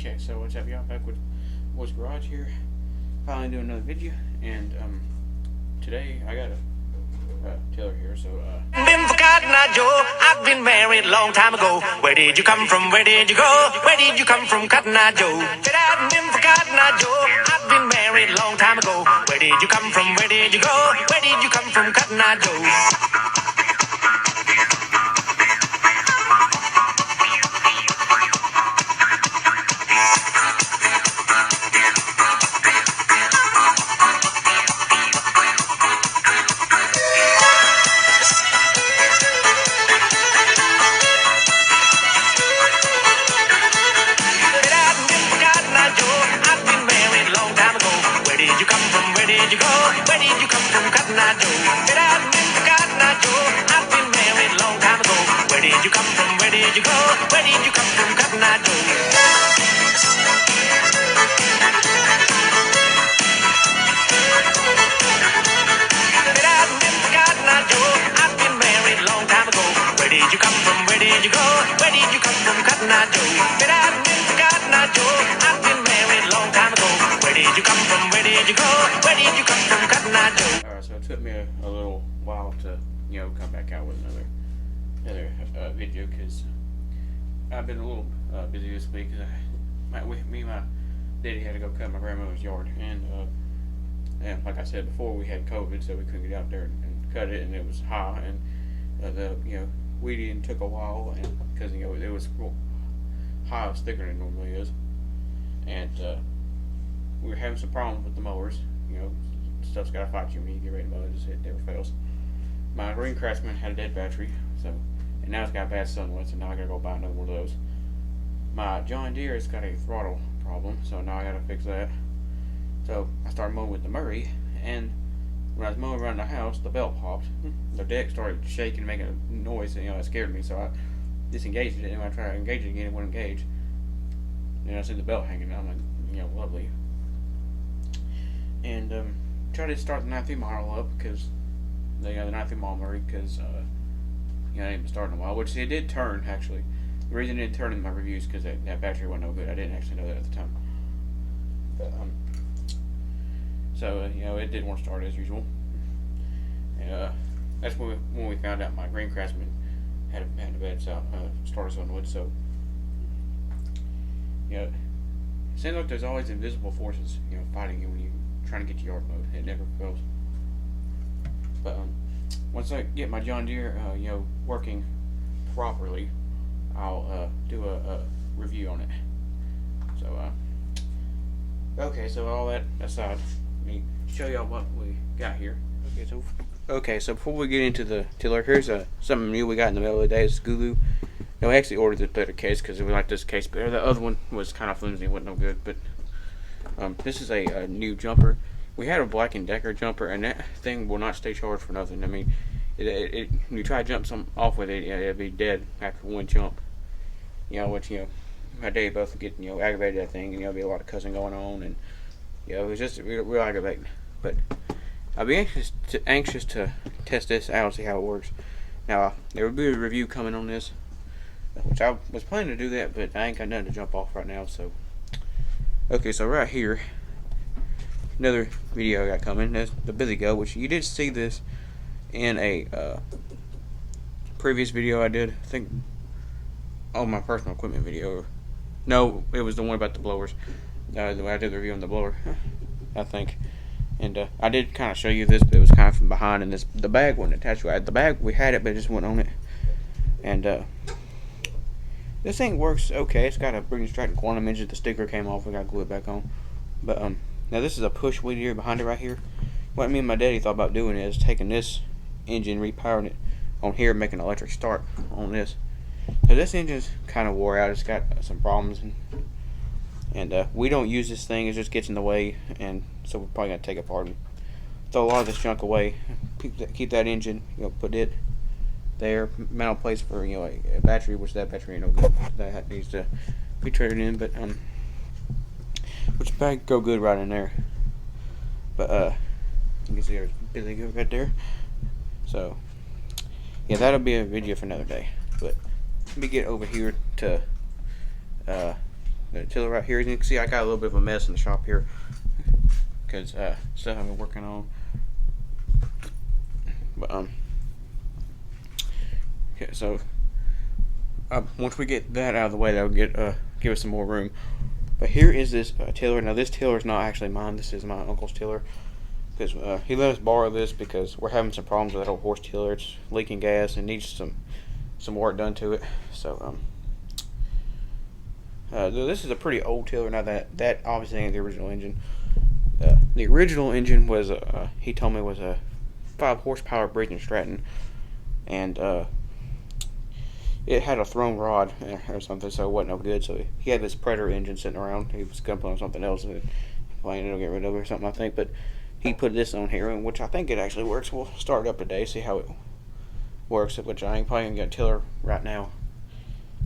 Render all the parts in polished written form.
Okay, so what's up, y'all? Back with What's Garage here. Finally doing another video, and today I got a Taylor here, so Been forgotten, now, Joe. I've been married a long time ago. Where did you come from? Where did you go? Where did you come from, Cotton Eye Joe? Said I've been forgotten, now, Joe. I've been married a long time ago. Where did you come from? Where did you go? Where did you come from, Cotton Eye Joe? So it took me a little while to, come back out with another video, because I've been a little busy this week. Me and my daddy had to go cut my grandmother's yard, and like I said before, we had COVID, so we couldn't get out there and cut it, and it was high, and the weed eating took a while, and because it was high, it was thicker than it normally is, and we were having some problems with the mowers. Stuff's gotta fight you when you get ready to mow. It never fails. My green Craftsman had a dead battery, and now it's got bad sunlight, so now I gotta go buy another one of those. My John Deere has got a throttle problem, so now I gotta fix that. So I started mowing with the Murray, and when I was mowing around the house, the belt popped. The deck started shaking, making a noise, and it scared me, so I disengaged it, and when I tried to engage it again, it wouldn't engage. And I see the belt hanging down, like, lovely. And tried to start the 93 model up, because the 93 model Murray, because I ain't been starting in a while, which it did turn, actually. The reason it didn't turn in my reviews because that battery wasn't no good. I didn't actually know that at the time. But so it didn't want to start as usual. And that's when we found out my green Craftsman had a bad starter solenoid. So it seems like there's always invisible forces fighting you when you trying to get to yard mode. It never fails. But once I get my John Deere working properly, I'll do a review on it. So okay, so all that aside, let me show y'all what we got here. Okay, so before we get into the tiller, here's something new we got in the middle of the day. It's Gulu. I actually ordered this better case because we like this case better. The other one was kind of flimsy, wasn't no good. But this is a new jumper. We had a Black & Decker jumper, and that thing will not stay charged for nothing. I mean, when you try to jump something off with it, it'll be dead after one jump. Which my dad both get aggravated that thing, and be a lot of cussing going on, and it was just real aggravating. But I'll be anxious to test this out and see how it works. Now there will be a review coming on this, which I was planning to do that, but I ain't got nothing to jump off right now. So okay, so right here, another video I got coming. That's the Billy Goat, which you did see this in a previous video I did. I think on my personal equipment video. No, it was the one about the blowers. I did the review on the blower, I think. And I did kind of show you this, but it was kind of from behind, and the bag wasn't attached to it. The bag, we had it, but it just wasn't on it. And this thing works okay. It's got a Briggs Stratton quantum engine. The sticker came off. We got to glue it back on. But now this is a push weed ear behind it right here. What me and my daddy thought about doing is taking this engine, repowering it on here, making an electric start on this. So this engine's kind of wore out. It's got some problems, and we don't use this thing. It just gets in the way, and so we're probably gonna take it apart and throw a lot of this junk away. Keep that engine, put it there, mount a place for a battery, which that battery ain't no good. That needs to be traded in, but which bag go good right in there. But you can see there's Billy Goat right there. So yeah, that'll be a video for another day. But let me get over here to the tiller right here. As you can see, I got a little bit of a mess in the shop here because stuff I've been working on. But okay, so once we get that out of the way, that'll give us some more room. But here is this tiller. Now this tiller is not actually mine. This is my uncle's tiller, because he let us borrow this because we're having some problems with that old horse tiller. It's leaking gas and needs some work done to it. So this is a pretty old tiller. Now that obviously ain't the original engine. The original engine was he told me was a 5 horsepower Briggs and Stratton, and it had a thrown rod or something, so it wasn't no good. So he had this Predator engine sitting around. He was gonna put on something else and planning to get rid of it or something, I think. But he put this on here, which I think it actually works. We'll start it up today, see how it works. Which I ain't probably gonna get a tiller right now,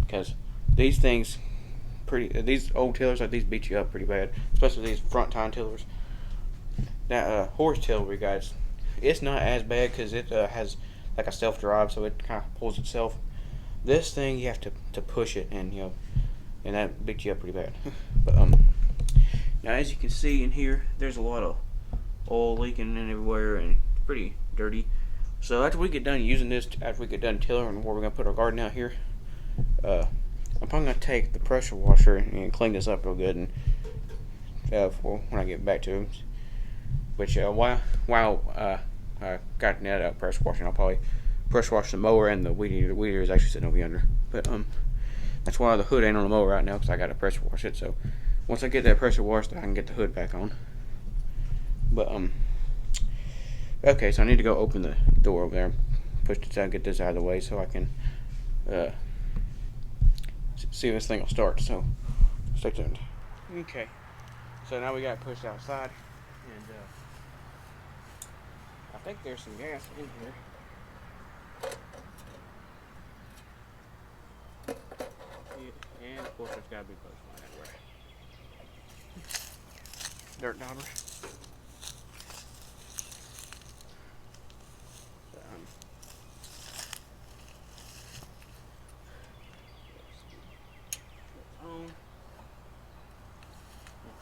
because these things, these old tillers like these beat you up pretty bad, especially these front tine tillers. Now horse tiller, guys, it's not as bad because it has like a self drive, so it kind of pulls itself. This thing you have to push it, and and that beats you up pretty bad. But now as you can see in here, there's a lot of oil leaking in everywhere, and it's pretty dirty. So after we get done using this, after we get done tillering where we're gonna put our garden out here, I'm probably gonna take the pressure washer and clean this up real good, and for when I get back to it. Which while I got that out pressure washing, I'll probably pressure wash the mower and the weed eater. The weed eater is actually sitting over yonder. But that's why the hood ain't on the mower right now, because I got to pressure wash it. So once I get that pressure washed, I can get the hood back on. But okay, so I need to go open the door over there, push this out, get this out of the way, so I can see if this thing will start. So stay tuned. Okay, so now we got it pushed outside, and I think there's some gas in here. Yeah, and of course there's got to be post line everywhere. Dirt dauber.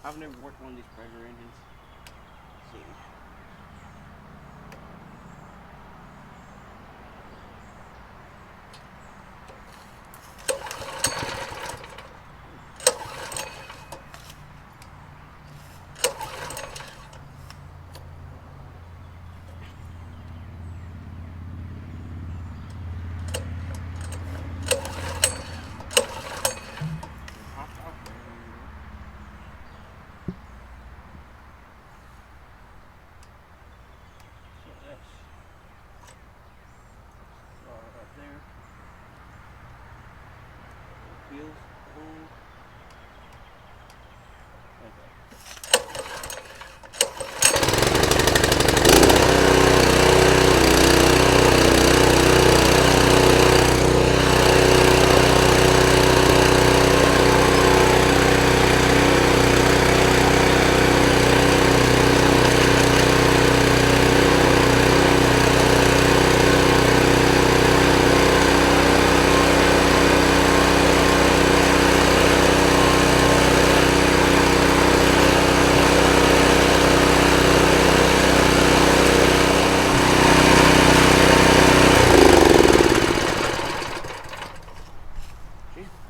I've never worked one of these Predator engines. Let's see. Wheels on.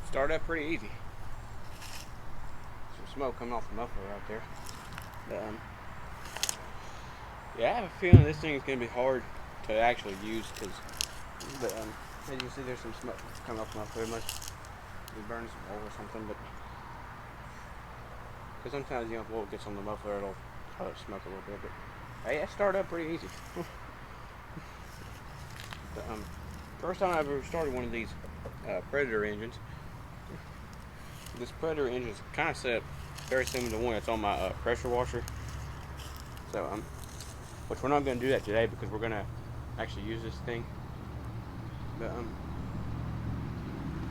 Start up pretty easy. Some smoke coming off the muffler right there. But, yeah, I have a feeling this thing is going to be hard to actually use, because as you can see, there's some smoke coming off the muffler. It must be burning some oil or something, but because sometimes if oil gets on the muffler, it'll smoke a little bit. But hey, it started up pretty easy. But, first time I ever started one of these Predator engines. This Predator engine is kind of set up very similar to one that's on my pressure washer. So which we're not going to do that today because we're going to actually use this thing. But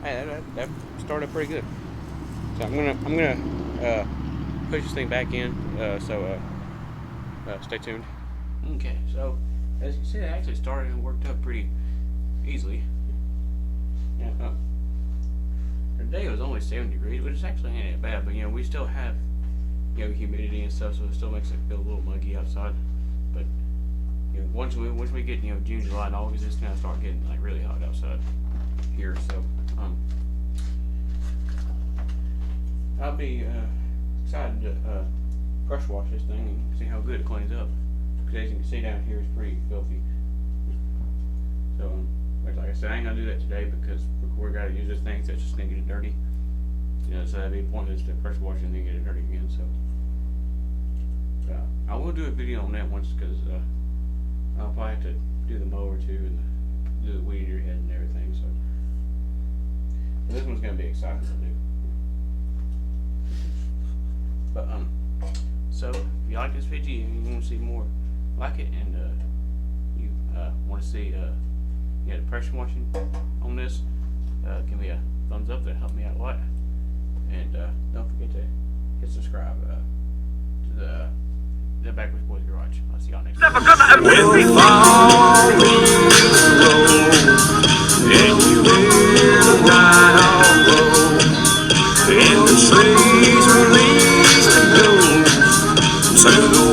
hey, that started pretty good. So I'm gonna push this thing back in. So stay tuned. Okay, so as you can see, it actually started and worked up pretty easily. Yeah, Today it was only 70 degrees, which is actually ain't that bad. But we still have humidity and stuff, so it still makes it feel a little muggy outside. But once we get June, July, and August, it's gonna start getting like really hot outside here. So I'll be excited to pressure wash this thing and see how good it cleans up. Because as you can see down here, it's pretty filthy. So like I said, I ain't gonna do that today because we gotta use this thing, so it's just gonna get it dirty. So that'd be pointless to pressure wash and then get it dirty again. So I will do a video on that once because I'll probably have to do the mower too and do the weed eater head and everything. So this one's gonna be exciting to do. But so if you like this video and you want to see more like it, and you want to see the pressure washing on this, give me a thumbs up. That help me out a lot. And don't forget to hit subscribe to the Backwards Boys Garage. I'll see y'all next time. When we fall in the road and we will ride on road and the trees release the doors to the